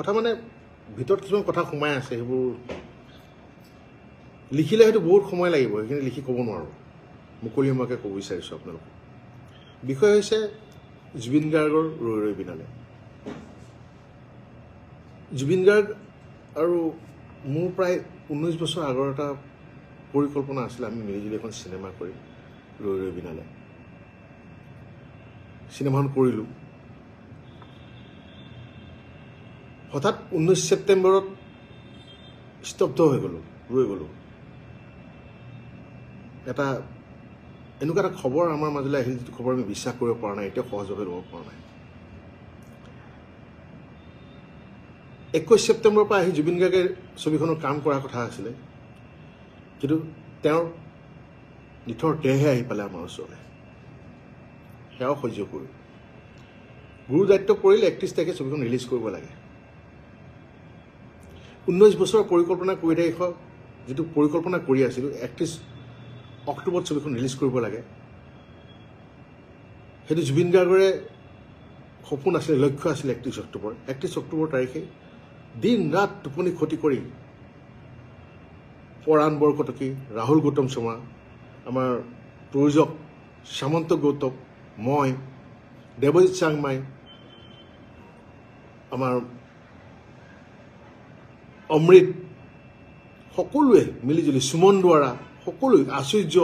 কথা মানে ভিতৰত কিছুমান কথা সোমাই আছে সেইবোৰ লিখিলে হয়তো বহুত সময় লাগিব সেইখিনি লিখি ক'ব নোৱাৰোঁ মুকলিমুৱাকৈ ক'ব বিচাৰিছোঁ আপোনালোকক বিষয় হৈছে জুবিন গাৰ্গৰ ৰৈ ৰৈ বিনালে জুবিন গাৰ্গ আৰু মোৰ প্ৰায় 19 বছৰ আগৰ এটা পৰিকল্পনা আছিলে আমি মিলিজুলি এখন চিনেমা কৰিম ৰৈ ৰৈ বিনালে চিনেমাখন কৰিলোঁ হঠাৎ 19 ছেপ্টেম্বৰত স্তব্ধ হৈ গ'লোঁ ৰৈ গ'লোঁ এটা এনেকুৱা এটা খবৰ আমাৰ মাজলৈ আহিল যিটো খবৰ আমি বিশ্বাস কৰিব পৰা নাই এতিয়া সহজভাৱে ল'ব পৰা নাই 21 ছেপ্টেম্বৰৰ পৰা আহি জুবিন গাৰ্গে ছবিখনৰ কাম কৰাৰ কথা আছিলে কিন্তু তেওঁৰ নিথৰ দেহে আহি পালে আমাৰ ওচৰলৈ সেয়াও সহ্য কৰি গুৰু দায়িত্ব পৰিলে 31 তাৰিখে ছবিখন ৰিলিজ কৰিব লাগে 19 বছৰৰ পৰিকল্পনা কৰি থাকি যিটো পৰিকল্পনা কৰি আছিলোঁ 31 অক্টোবৰত ছবিখন ৰিলিজ কৰিব লাগে সেইটো জুবিন গাৰ্গৰে সপোন আছিলে লক্ষ্য আছিলে 31 অক্টোবৰ তাৰিখে দিন ৰাত টোপনি ক্ষতি কৰি পৰাণ বৰকটকী ৰাহুল গৌতম শৰ্মা আমাৰ প্ৰযোজক সামন্ত গৌতম মই দেৱজিৎ চাংমাই আমাৰ অমৃত সকলোৱে মিলিজুলি সুমন দুৱাৰা সকলোৱে আশ্চৰ্য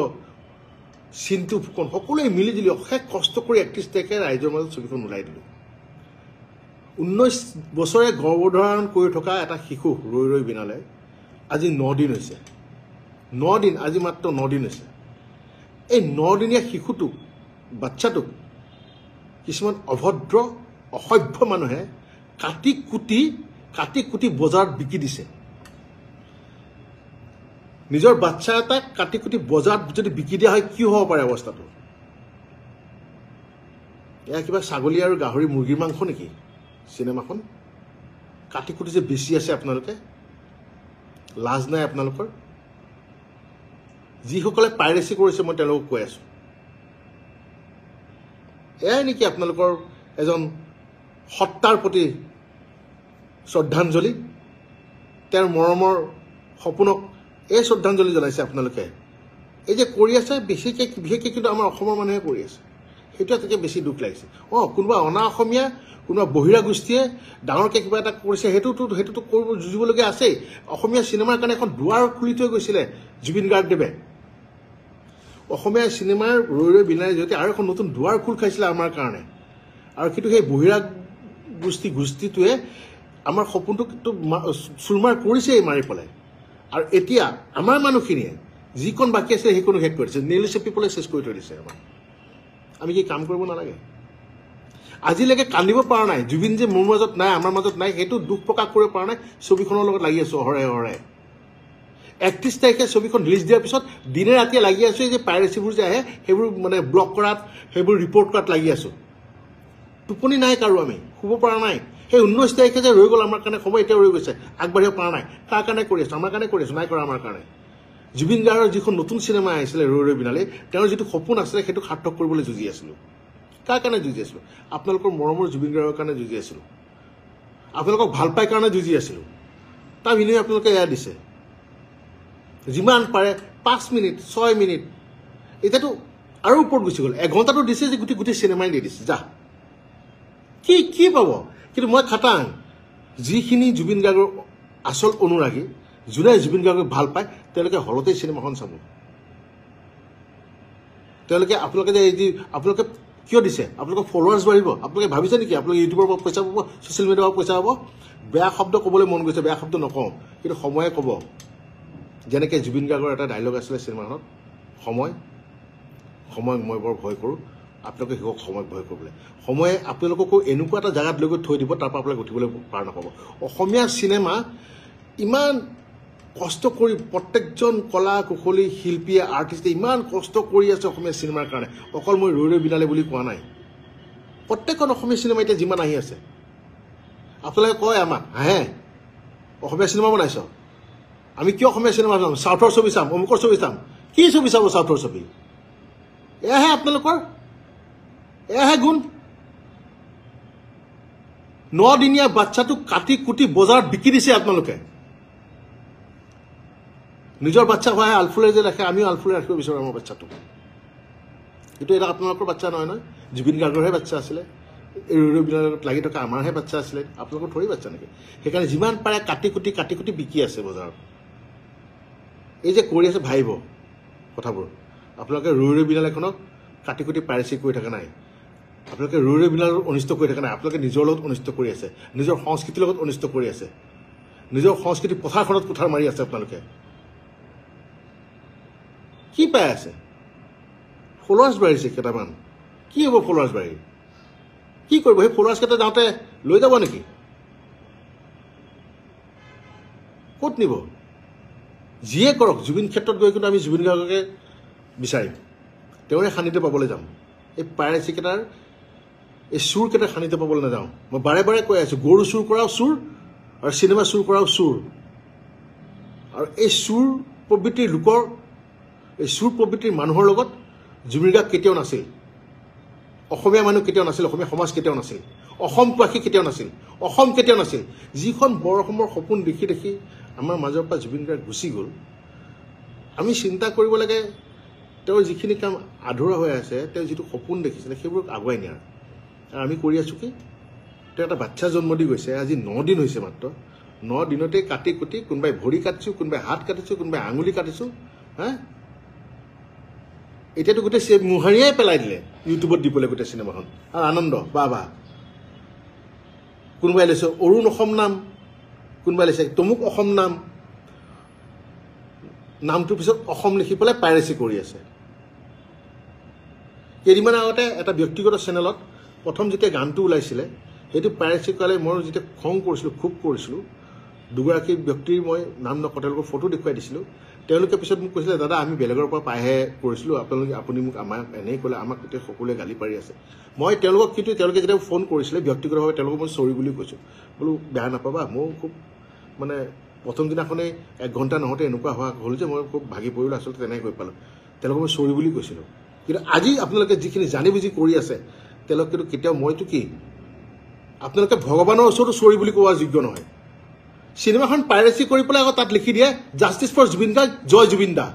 চিন্তু ফুকন সকলোৱে মিলিজুলি অশেষ কষ্ট কৰি 31 তাৰিখে ৰাইজৰ মাজত ছবিখন ওলাই দিলোঁ 19 বছৰে গৰ্ভধাৰণ কৰি থকা এটা শিশু ৰৈ ৰৈ বিনালে আজি 9 দিন হৈছে 9 দিন আজি মাত্ৰ 9 দিন হৈছে এই 9 দিনীয়া শিশুটোক বাচ্চাটোক কিছুমান অভদ্ৰ অসভ্য মানুহে কাটি কুটি বজাৰত বিকি দিছে নিজৰ বাচ্চা এটাক কাটি কুটি বজাৰত যদি বিকি দিয়া হয় কি হ'ব পাৰে অৱস্থাটো এয়া কিবা ছাগলী আৰু গাহৰি মুৰ্গীৰ মাংস নেকি চিনেমাখন কাটি কুটি যে বেছি আছে আপোনালোকে লাজ নাই আপোনালোকৰ যিসকলে পাইৰেচি কৰিছে মই তেওঁলোকক কৈ আছোঁ এয়াই নেকি আপোনালোকৰ এজন সত্তাৰ প্ৰতি শ্ৰদ্ধাঞ্জলি তেওঁৰ মৰমৰ সপোনক এই শ্ৰদ্ধাঞ্জলি জনাইছে আপোনালোকে এই যে কৰি আছে বিশেষকৈ কিন্তু আমাৰ অসমৰ মানুহে কৰি আছে সেইটো এটাকে বেছি দুখ লাগিছে কোনোবা অনা অসমীয়া কোনোবা বহিৰা গোষ্ঠীয়ে ডাঙৰকৈ কিবা এটা কৰিছে সেইটোতো কৰিব যুঁজিবলগীয়া আছেই অসমীয়া চিনেমাৰ কাৰণে এখন দুৱাৰ খুলি থৈ গৈছিলে জুবিন গাৰ্গদেৱে অসমীয়া চিনেমাৰ ৰৈ ৰৈ বিনালে জৰিয়তে আৰু এখন নতুন দুৱাৰ খোল খাইছিলে আমাৰ কাৰণে আৰু কিন্তু সেই বহিৰা গোষ্ঠীটোৱে আমাৰ সপোনটোক চুৰমাৰ কৰিছেই মাৰি পেলাই আৰু এতিয়া আমাৰ মানুহখিনিয়ে যিকণ বাকী আছে সেইকণো শেষ কৰিছে নেইল চেপি পেলাই চেছ কৰি থৈ দিছে আমাৰ আমি কি কাম কৰিব নালাগে আজিলৈকে কান্দিব পৰা নাই জুবিন যে মোৰ মাজত নাই আমাৰ মাজত নাই সেইটো দুখ প্ৰকাশ কৰিব পৰা নাই ছবিখনৰ লগত লাগি আছোঁ অহৰে 31 তাৰিখে ছবিখন ৰিলিজ দিয়াৰ পিছত দিনে ৰাতিয়ে লাগি আছোঁ এই যে পাইৰেচিবোৰ যে আহে সেইবোৰ মানে ব্লক কৰাত সেইবোৰ ৰিপৰ্ট কৰাত লাগি আছোঁ টোপনি নাই কাৰো আমি শুব পৰা নাই সেই 19 তাৰিখে যে ৰৈ গ'ল আমাৰ কাৰণে সময় এতিয়া ৰৈ গৈছে আগবাঢ়িব পৰা নাই কাৰ কাৰণে কৰি আছোঁ আমাৰ কাৰণে কৰি আছোঁ নাই কৰা আমাৰ কাৰণে জুবিন গাৰ্গৰ যিখন নতুন চিনেমা আহিছিলে ৰৈ ৰৈ বিনালে তেওঁৰ যিটো সপোন আছিলে সেইটো সাৰ্থক কৰিবলৈ যুঁজি আছিলোঁ কাৰ কাৰণে যুঁজি আছিলোঁ আপোনালোকৰ মৰমৰ জুবিন গাৰ্গৰ কাৰণে যুঁজি আছিলোঁ আপোনালোকক ভাল পাই কাৰণে যুঁজি আছিলোঁ তাৰ বিনিময়ে আপোনালোকে এয়া দিছে যিমান পাৰে 5 মিনিট 6 মিনিট এতিয়াতো আৰু ওপৰত গুচি গ'ল এঘণ্টাটো দিছে যে গোটেই চিনেমাই দি দিছে যা কি পাব কিন্তু মই খাটাং যিখিনি জুবিন গাৰ্গৰ আচল অনুৰাগী যোনে জুবিন গাৰ্গক ভাল পায় তেওঁলোকে হলতেই চিনেমাখন চাব তেওঁলোকে আপোনালোকে যে এই আপোনালোকে কিয় দিছে আপোনালোকৰ ফলোৱাৰ্ছ বাঢ়িব আপোনালোকে ভাবিছে নেকি আপোনালোকে ইউটিউবৰ পৰা পইচা পাব ছ'চিয়েল মিডিয়াৰ পৰা পইচা পাব বেয়া শব্দ ক'বলৈ মন গৈছে বেয়া শব্দ নকওঁ কিন্তু সময়ে ক'ব যেনেকৈ জুবিন গাৰ্গৰ এটা ডাইলগ আছিলে চিনেমাখনত সময় মই বৰ ভয় কৰোঁ আপোনালোকে শিকক সময়ক ভয় কৰিবলৈ সময়ে আপোনালোককো এনেকুৱা এটা জেগাত লৈ গৈ থৈ দিব তাৰ পৰা আপোনালোকে উঠিবলৈ পাৰ নাপাব অসমীয়া চিনেমা ইমান কষ্ট কৰি প্ৰত্যেকজন কলা কুশলী শিল্পীয়ে আৰ্টিষ্টে ইমান কষ্ট কৰি আছে অসমীয়া চিনেমাৰ কাৰণে অকল মই ৰৈ ৰৈ বিনালে বুলি কোৱা নাই প্ৰত্যেকখন অসমীয়া চিনেমা এতিয়া যিমান আহি আছে আপোনালোকে কয় আমাক হে অসমীয়া চিনেমা বনাইছ আমি কিয় অসমীয়া চিনেমা চাম চাউথৰ ছবি চাম অমুকৰ ছবি চাম কি ছবি চাব চাউথৰ ছবি এয়াহে আপোনালোকৰ এয়াহে গুণ 9 দিনীয়া বাচ্চাটোক কাটি কুটি বজাৰত বিকি দিছে আপোনালোকে নিজৰ বাচ্চা হয় আলফুলে যে ৰাখে আমিও আলফুলে ৰাখিব বিচাৰোঁ আমাৰ বাচ্চাটোক এইটো এটা আপোনালোকৰ বাচ্চা নহয় নহয় জুবিন গাৰ্গৰহে বাচ্চা আছিলে এই ৰৈবিলাকত লাগি থকা আমাৰহে বাচ্চা আছিলে আপোনালোকৰ থৰি বাচ্চা নেকি সেইকাৰণে যিমান পাৰে কাটি কুটি বিকি আছে বজাৰত এই যে কৰি আছে ভাবিব কথাবোৰ আপোনালোকে ৰৈবিলাকখনক কাটি কুটি পাইৰেচি কৰি থকা নাই আপোনালোকে ৰৈবিলাকৰ অনিষ্ট কৰি থকা নাই আপোনালোকে নিজৰ লগত অনিষ্ট কৰি আছে নিজৰ সংস্কৃতিৰ লগত অনিষ্ট কৰি আছে নিজৰ সংস্কৃতি পথাৰখনত কুঠাৰ মাৰি আছে আপোনালোকে কি পাই আছে ফলোৱাৰ্ছ বাঢ়িছে কেইটামান কি হ'ব ফলোৱাৰ্ছ বাঢ়ি কি কৰিব সেই ফলোৱাৰ্ছ কেইটা যাওঁতে লৈ যাব নেকি ক'ত নিব যিয়ে কৰক জুবিন ক্ষেত্ৰত গৈ কিন্তু আমি জুবিন গাৰ্গকে বিচাৰিম তেওঁৰে সান্নিধ্য পাবলৈ যাম এই পাইৰেচি কেইটাৰ এই চুৰ কেইটাৰ সান্নিধ্য পাবলৈ নাযাওঁ মই বাৰে বাৰে কৈ আছোঁ গৰু চুৰ কৰাও চুৰ আৰু চিনেমা চুৰ কৰাও চুৰ আৰু এই চুৰ প্ৰবৃত্তিৰ লোকৰ এই চুৰ প্ৰবৃত্তিৰ মানুহৰ লগত জুবিন গাৰ্গ কেতিয়াও নাছিল অসমীয়া মানুহ কেতিয়াও নাছিল অসমীয়া সমাজ কেতিয়াও নাছিল অসমবাসী কেতিয়াও নাছিল অসম কেতিয়াও নাছিল যিখন বৰ অসমৰ সপোন দেখি দেখি আমাৰ মাজৰ পৰা জুবিন গাৰ্গ গুচি গ'ল আমি চিন্তা কৰিব লাগে তেওঁৰ যিখিনি কাম আধৰুৱা হৈ আছে তেওঁ যিটো সপোন দেখিছিলে সেইবোৰক আগুৱাই নিয়াৰ আৰু আমি কৰি আছোঁ কি তেওঁ এটা বাচ্চা জন্ম দি গৈছে আজি 9 দিন হৈছে মাত্ৰ 9 দিনতে কাটি কুটি কোনোবাই ভৰি কাটিছোঁ কোনোবাই হাত কাটিছোঁ কোনোবাই আঙুলি কাটিছোঁ হা এতিয়াতো গোটেই মোহাৰিয়াই পেলাই দিলে ইউটিউবত দিবলৈ গোটেই চিনেমাখন আৰু আনন্দ বাহ কোনোবাই লৈছে অৰুণ অসম নাম কোনোবাই লৈছে তমুক অসম নামটোৰ পিছত অসম লিখি পেলাই পাইৰেচি কৰি আছে কেইদিনমান আগতে এটা ব্যক্তিগত চেনেলত প্ৰথম যেতিয়া গানটো ওলাইছিলে সেইটো পাইৰেচি কৰালে মই যেতিয়া খং কৰিছিলোঁ খুব কৰিছিলোঁ দুগৰাকী ব্যক্তিৰ মই নাম নকওঁ তেওঁলোকৰ ফটো দেখুৱাই দিছিলোঁ তেওঁলোকে পিছত মোক কৈছিলে দাদা আমি বেলেগৰ পৰা পাইহে কৰিছিলোঁ আপুনি মোক আমাক এনেই ক'লে আমাক গোটেই সকলোৱে গালি পাৰি আছে মই তেওঁলোকক কিন্তু তেওঁলোকে যেতিয়া ফোন কৰিছিলে ব্যক্তিগতভাৱে তেওঁলোকক মই চৰি বুলি কৈছোঁ বোলো বেয়া নাপাবা মই খুব মানে প্ৰথম দিনাখনেই 1 ঘণ্টা নহওঁতে এনেকুৱা হোৱা হ'ল যে মই খুব ভাগি পৰিলোঁ আচলতে তেনেকৈ কৈ পালোঁ তেওঁলোকক মই চৰি বুলি কৈছিলোঁ কিন্তু আজি আপোনালোকে যিখিনি জানি বুজি কৰি আছে তেওঁলোক কিন্তু কেতিয়াও মইতো কি আপোনালোকে ভগৱানৰ ওচৰতো চৰি বুলি কোৱা যোগ্য নহয় চিনেমাখন পাইৰেচি কৰি পেলাই আকৌ তাত লিখি দিয়ে জাষ্টিছ ফৰ জুবিন দা জয় জুবিন দা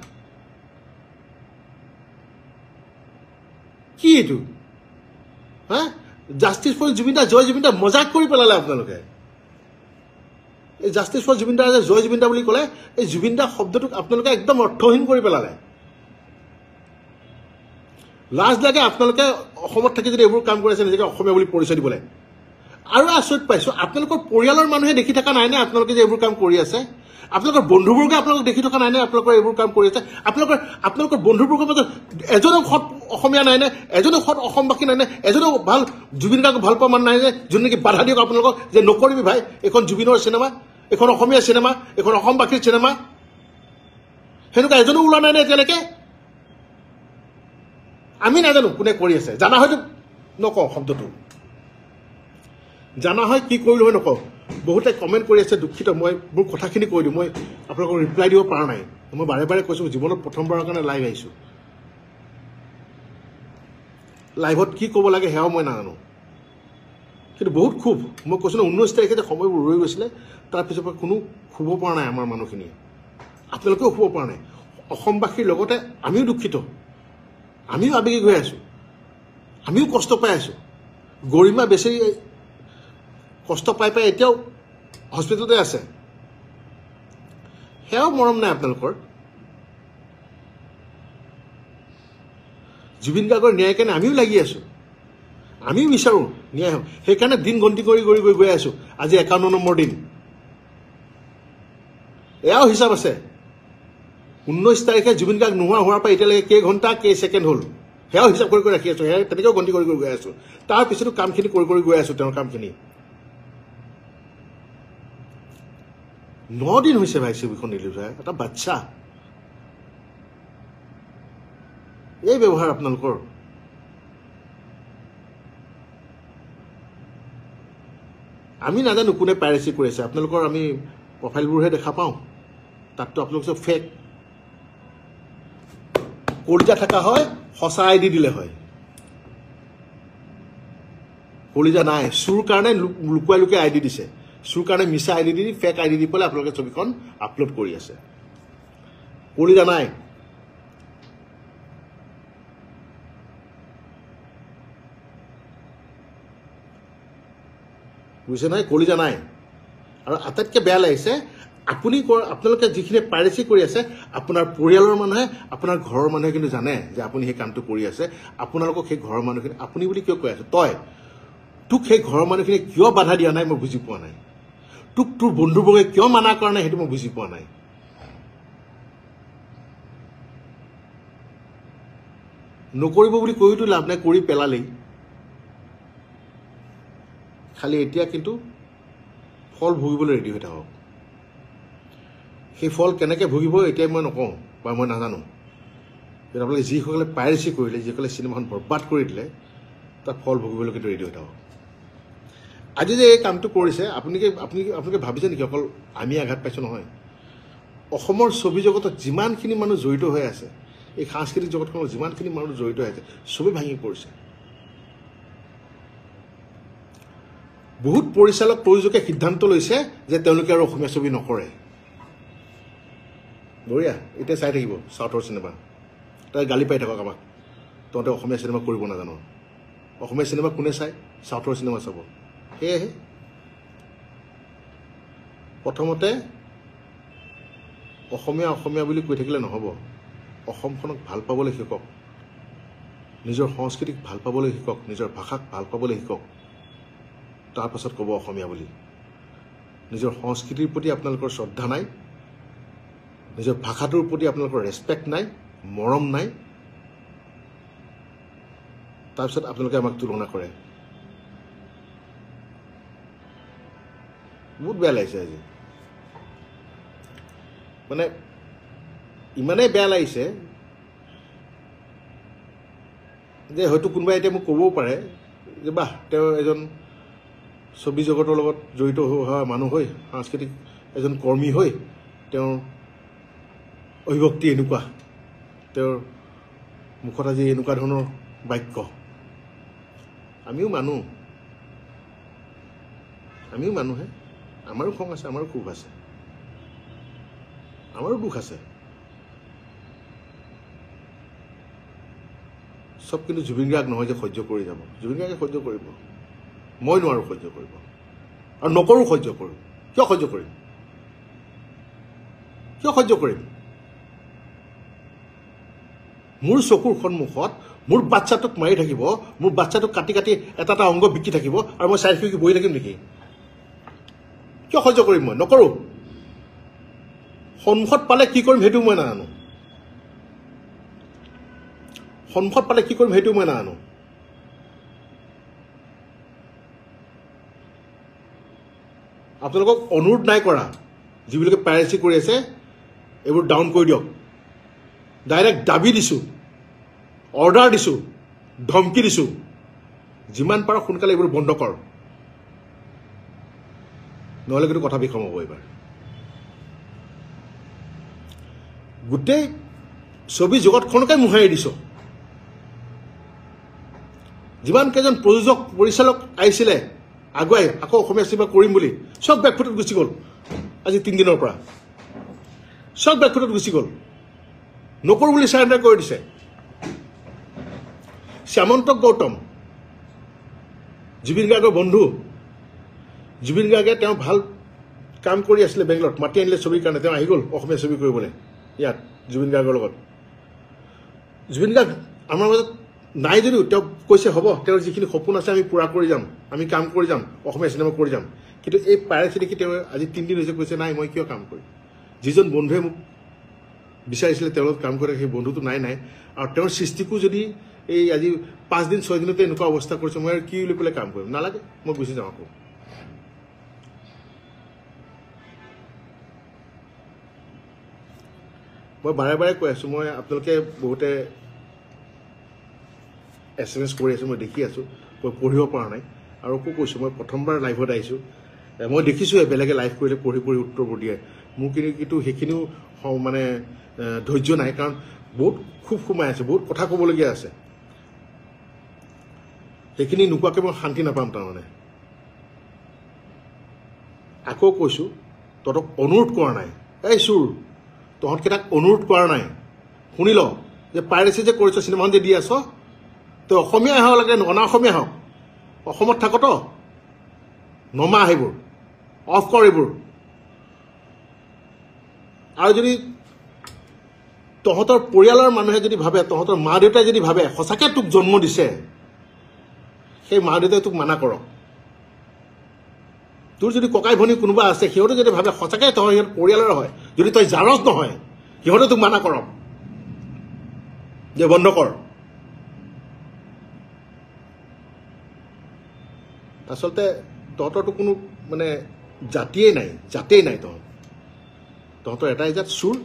কি এইটো হা জাষ্টিছ ফৰ জুবিন দা জয় জুবিন দা মজাক কৰি পেলালে আপোনালোকে এই জাষ্টিছ ফৰ জুবিন দা যে জয় জুবিন দা বুলি ক'লে এই জুবিন দা শব্দটোক আপোনালোকে একদম অৰ্থহীন কৰি পেলালে লাজ লাগে আপোনালোকে অসমত থাকি যদি এইবোৰ কাম কৰি আছে নিজকে অসমীয়া বুলি পৰিচয় দিবলৈ আৰু আচৰিত পাইছোঁ আপোনালোকৰ পৰিয়ালৰ মানুহে দেখি থকা নাইনে আপোনালোকে যে এইবোৰ কাম কৰি আছে আপোনালোকৰ বন্ধুবৰ্গে আপোনালোক দেখি থকা নাইনে আপোনালোকৰ এইবোৰ কাম কৰি আছে আপোনালোকৰ বন্ধুবৰ্গৰ মাজত এজনো সৎ অসমীয়া নাইনে এজনো সৎ অসমবাসী নাইনে এজনো ভাল জুবিন গাৰ্গক ভাল পোৱা মানুহ নাইনে যোনে নেকি বাধা দিয়ক আপোনালোকক যে নকৰিবি ভাই এইখন জুবিনৰ চিনেমা এইখন অসমীয়া চিনেমা এইখন অসমবাসীৰ চিনেমা সেনেকুৱা এজনো ওলোৱা নাইনে এতিয়ালৈকে আমি নাজানো কোনে কৰি আছে জানা হয়তো নকওঁ শব্দটো জানা হয় কি কৰিলোঁ হয় নকওঁ বহুতে কমেণ্ট কৰি আছে দুখিত মই মোৰ কথাখিনি কৈ দিওঁ মই আপোনালোকক ৰিপ্লাই দিব পৰা নাই মই বাৰে বাৰে কৈছোঁ জীৱনত প্ৰথমবাৰৰ কাৰণে লাইভ আহিছোঁ লাইভত কি ক'ব লাগে সেয়াও মই নাজানো কিন্তু বহুত খুব মই কৈছোঁ ন 19 তাৰিখে যে সময়বোৰ ৰৈ গৈছিলে তাৰপিছৰ পৰা কোনো শুব পৰা নাই আমাৰ মানুহখিনিয়ে আপোনালোকেও শুব পৰা নাই অসমবাসীৰ লগতে আমিও দুখিত আমিও আৱেগিক হৈ আছোঁ আমিও কষ্ট পাই আছোঁ গৰিমা বেছি কষ্ট পাই এতিয়াও হস্পিটেলতে আছে সেয়াও মৰম নাই আপোনালোকৰ জুবিন গাৰ্গৰ ন্যায় কাৰণে আমিও লাগি আছোঁ আমিও বিচাৰোঁ ন্যায় হওক সেইকাৰণে দিন গন্তি কৰি গৈ আছোঁ আজি 51 নম্বৰ দিন এয়াও হিচাপ আছে 19 তাৰিখে জুবিন গাৰ্গ নোহোৱা হোৱাৰ পৰা এতিয়ালৈকে কেই ঘণ্টা কেই ছেকেণ্ড হ'ল সেয়াও হিচাপ কৰি ৰাখি আছোঁ সেয়া তেনেকৈও গন্তি কৰি গৈ আছোঁ তাৰ পিছতো কামখিনি কৰি গৈ আছোঁ তেওঁৰ কামখিনি 9 দিন হৈছে ভাই ছবিখন ৰিলিজ হয় এটা বাচ্চা এই ব্যৱহাৰ আপোনালোকৰ আমি নাজানো কোনে পাইৰেচি কৰি আছে আপোনালোকৰ আমি প্ৰফাইলবোৰহে দেখা পাওঁ তাততো আপোনালোক চব ফেক কলিজা থকা হয় সঁচা আইডি দিলে হয় কলিজা নাই চুৰ কাৰণে লুকুৱাই লুকুৱাই আইডি দিছে চুৰ কাৰণে মিছা আইডি দি ফেক আইডি দি পেলাই আপোনালোকে ছবিখন আপলোড কৰি আছে কলিজা নাই বুজিছে নাই কলিজা নাই আৰু আটাইতকৈ বেয়া লাগিছে আপোনালোকে যিখিনি পাইৰেচি কৰি আছে আপোনাৰ পৰিয়ালৰ মানুহে আপোনাৰ ঘৰৰ মানুহে কিন্তু জানে যে আপুনি সেই কামটো কৰি আছে আপোনালোকক সেই ঘৰৰ মানুহখিনি আপুনি বুলি কিয় কৈ আছে তোক সেই ঘৰৰ মানুহখিনি কিয় বাধা দিয়া নাই মই বুজি পোৱা নাই তোৰ বন্ধুবৰ্গে কিয় মানা কৰা নাই সেইটো মই বুজি পোৱা নাই নকৰিব বুলি কৈতো লাভ নাই কৰি পেলালেই খালি এতিয়া কিন্তু ফল ভুগিবলৈ ৰেডি হৈ থাকক সেই ফল কেনেকৈ ভুগিব এতিয়া মই নকওঁ বা মই নাজানো কিন্তু আপোনালোকে যিসকলে পাইৰেচি কৰিলে যিসকলে চিনেমাখন বৰবাদ কৰি দিলে তাৰ ফল ভুগিবলৈ কিন্তু ৰেডি হৈ থাকক আজি যে এই কামটো কৰিছে আপোনালোকে ভাবিছে নেকি অকল আমি আঘাত পাইছোঁ নহয় অসমৰ ছবি জগতত যিমানখিনি মানুহ জড়িত হৈ আছে এই সাংস্কৃতিক জগতখনত যিমানখিনি মানুহ জড়িত হৈ আছে চবেই ভাঙি পৰিছে বহুত পৰিচালক প্ৰযোজকে সিদ্ধান্ত লৈছে যে তেওঁলোকে আৰু অসমীয়া ছবি নকৰে বঢ়িয়া এতিয়া চাই থাকিব চাউথৰ চিনেমা তাই গালি পাই থাকক আমাক তহঁতে অসমীয়া চিনেমা কৰিব নাজানো অসমীয়া চিনেমা কোনে চায় চাউথৰ চিনেমা চাব সেয়েহে প্ৰথমতে অসমীয়া বুলি কৈ থাকিলে নহ'ব অসমখনক ভাল পাবলৈ শিকক নিজৰ সংস্কৃতিক ভাল পাবলৈ শিকক নিজৰ ভাষাক ভাল পাবলৈ শিকক তাৰপাছত ক'ব অসমীয়া বুলি নিজৰ সংস্কৃতিৰ প্ৰতি আপোনালোকৰ শ্ৰদ্ধা নাই নিজৰ ভাষাটোৰ প্ৰতি আপোনালোকৰ ৰেচপেক্ট নাই মৰম নাই তাৰপিছত আপোনালোকে আমাক তুলনা কৰে বহুত বেয়া লাগিছে আজি মানে ইমানেই বেয়া লাগিছে যে হয়তো কোনোবাই এতিয়া মোক ক'বও পাৰে যে বাহ তেওঁ এজন ছবি জগতৰ লগত জড়িত হোৱা মানুহ হৈ সাংস্কৃতিক এজন কৰ্মী হৈ তেওঁৰ অভিভক্তি এনেকুৱা তেওঁৰ মুখত আজি এনেকুৱা ধৰণৰ বাক্য আমিও মানুহে আমাৰো খং আছে আমাৰো ক্ষোভ আছে আমাৰো দুখ আছে চব কিন্তু জুবিন গাৰ্গ নহয় যে সহ্য কৰি যাব জুবিন গাৰ্গে সহ্য কৰিব মই নোৱাৰোঁ সহ্য কৰিব আৰু নকৰোঁ সহ্য কৰোঁ কিয় সহ্য কৰিম মোৰ চকুৰ সন্মুখত মোৰ বাচ্চাটোক মাৰি থাকিব মোৰ বাচ্চাটোক কাটি কাটি এটা এটা অংগ বিকি থাকিব আৰু মই চাই থাকি বহি থাকিম নেকি কিয় সহ্য কৰিম মই নকৰোঁ সন্মুখত পালে কি কৰিম সেইটো মই নাজানো আপোনালোকক অনুৰোধ নাই কৰা যিবিলাকে পাইৰেচি কৰি আছে এইবোৰ ডাউন কৰি দিয়ক ডাইৰেক্ট দাবী দিছোঁ অৰ্ডাৰ দিছোঁ ধমকি দিছোঁ যিমান পাৰ সোনকালে এইবোৰ বন্ধ কৰ নহ'লে কিন্তু কথা বিষম হ'ব এইবাৰ গোটেই ছবি জগতখনকে মোহাৰি দিছ যিমান কেইজন প্ৰযোজক পৰিচালক আহিছিলে আগুৱাই আকৌ অসমীয়া চিনেমা কৰিম বুলি চব বেকফুটত গুচি গ'ল আজি 3 দিনৰ পৰা চব বেকফুটত গুচি গ'ল নকৰোঁ বুলি চাৰেণ্ডাৰ কৰি দিছে শ্যামন্ত গৌতম জুবিন গাৰ্গৰ বন্ধু জুবিন গাৰ্গে তেওঁ ভাল কাম কৰি আছিলে বেংগলত মাতি আনিলে ছবিৰ কাৰণে তেওঁ আহি গ'ল অসমীয়া ছবি কৰিবলৈ ইয়াত জুবিন গাৰ্গৰ লগত জুবিন গাৰ্গ আমাৰ মাজত নাই যদিও তেওঁ কৈছে হ'ব তেওঁৰ যিখিনি সপোন আছে আমি পূৰা কৰি যাম আমি কাম কৰি যাম অসমীয়া চিনেমা কৰি যাম কিন্তু এই পাইৰেচি দেখি তেওঁ আজি 3 দিন হৈছে কৈছে নাই মই কিয় কাম কৰিম যিজন বন্ধুৱে মোক বিচাৰিছিলে তেওঁৰ লগত কাম কৰে সেই বন্ধুটো নাই আৰু তেওঁৰ সৃষ্টিকো যদি এই আজি 5 দিন 6 দিনতে এনেকুৱা অৱস্থা কৰিছে মই আৰু কি বুলি পেলাই কাম কৰিম নালাগে মই গুচি যাওঁ আকৌ মই বাৰে বাৰে কৈ আছোঁ মই আপোনালোকে বহুতে SMS কৰি আছোঁ মই দেখি আছোঁ মই পঢ়িব পৰা নাই আৰু আকৌ কৈছোঁ মই প্ৰথমবাৰ লাইভত আহিছোঁ মই দেখিছোঁ বেলেগে লাইভ কৰিলে পঢ়ি উত্তৰবোৰ দিয়ে মোৰ কিন্তু সেইখিনিও মানে ধৈৰ্য নাই কাৰণ বহুত খুব সোমাই আছে বহুত কথা ক'বলগীয়া আছে সেইখিনি নোকোৱাকৈ মই শান্তি নাপাম তাৰমানে আকৌ কৈছোঁ তহঁতক অনুৰোধ কৰা নাই এই চুৰ তহঁতকেইটাক অনুৰোধ কৰা নাই শুনি ল যে পাইৰেচি যে কৰিছ চিনেমাখন যে দি আছ তই অসমীয়াই হওক লাগে অনা অসমীয়া হওক অসমত থাকত নমা সেইবোৰ অফ কৰ এইবোৰ আৰু যদি তহঁতৰ পৰিয়ালৰ মানুহে যদি ভাবে তহঁতৰ মা দেউতাই যদি ভাবে সঁচাকৈ তোক জন্ম দিছে সেই মা দেউতাই তোক মানা কৰক তোৰ যদি ককাই ভনী কোনোবা আছে সিহঁতে যদি ভাবে সঁচাকৈ তই সিহঁত পৰিয়ালৰ হয় যদি তই জাৰজ নহয় সিহঁতে তোক মানা কৰক যে বন্ধ কৰ আচলতে তহঁতৰতো কোনো মানে জাতিয়েই নাই তহঁতৰ এটাই জাত চুৰ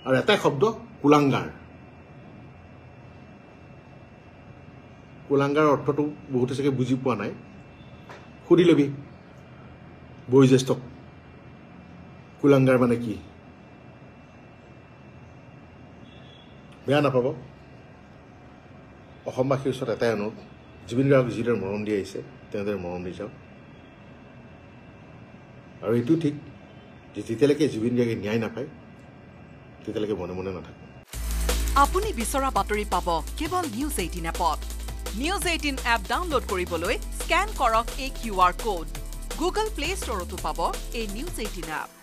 আৰু এটাই শব্দ কুলাংগাৰ অৰ্থটো বহুতে চাগে বুজি পোৱা নাই সুধি ল'বি বয়োজ্যেষ্ঠক কুলাংগাৰ মানে কি বেয়া নাপাব অসমবাসীৰ ওচৰত এটাই অনুৰোধ জুবিন গাৰ্গক যিদৰে মৰম দি আহিছে তেনেদৰে মৰম দি যাওক আৰু এইটো ঠিক যে যেতিয়ালৈকে জুবিন গাৰ্গে ন্যায় নাপায় তেতিয়ালৈকে মনে মনে নাথাকে আপুনি বিচৰা বাতৰি পাব কেৱল নিউজ 18 এপত নিউজ 18 এপ ডাউনলোড কৰিবলৈ স্ক্যান কৰক এই QR কোড গুগল প্লে ষ্টৰতো পাব এই নিউজ 18 এপ